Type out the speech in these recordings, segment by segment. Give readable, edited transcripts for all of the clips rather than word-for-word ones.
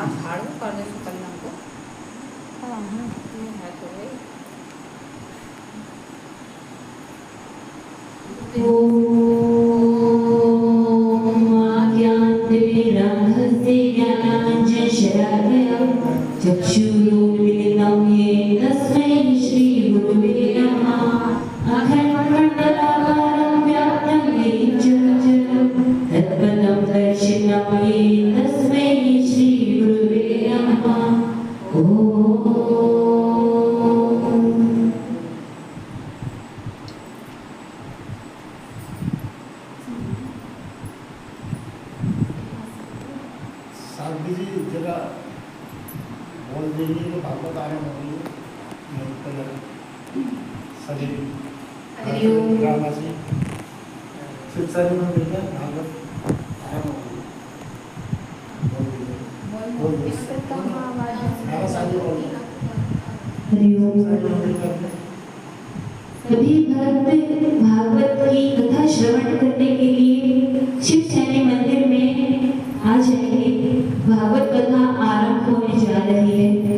झाड़ू कर दे सुकन्या को। ये है तो भाई चक्षुरुन्मिलितं येन तस्मै श्रीगुरुवे नमः। अखण्डमण्डलाकारं व्याप्तं येन चराचरं तत्पदं दर्शितं येन तस्मै श्रीगुरुवे नमः। साध्वी जी जरा बोल दीजिए कि भागवत आरंभ हो गई सभी ग्रामवासी शिवसारी में मिलकर भागवत आरंभ हो गई। बोल दीजिए सभी भक्त भागवत की कथा श्रवण करने के लिए शिव सैनी मंदिर में आ जाएंगे। भागवत कथा आरंभ होने जा रही है।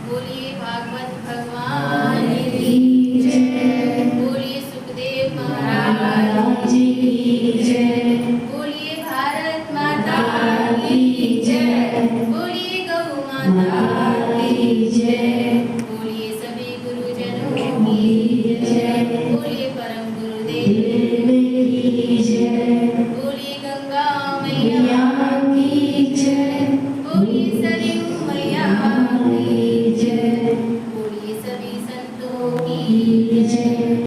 बोलिए भागवत भगवान की जय। बोलिए सुखदेव महाराज की जय। बोलिए भारत माता की जय। बोलिए गौ माता की जय। बोलिए सभी गुरुजनों की जय। बोलिए परम गुरुदेव की जय। बोलिए गंगा मैया की जय। बोलिए सरयू मैया की जय। बोलिए सभी संतों की जय।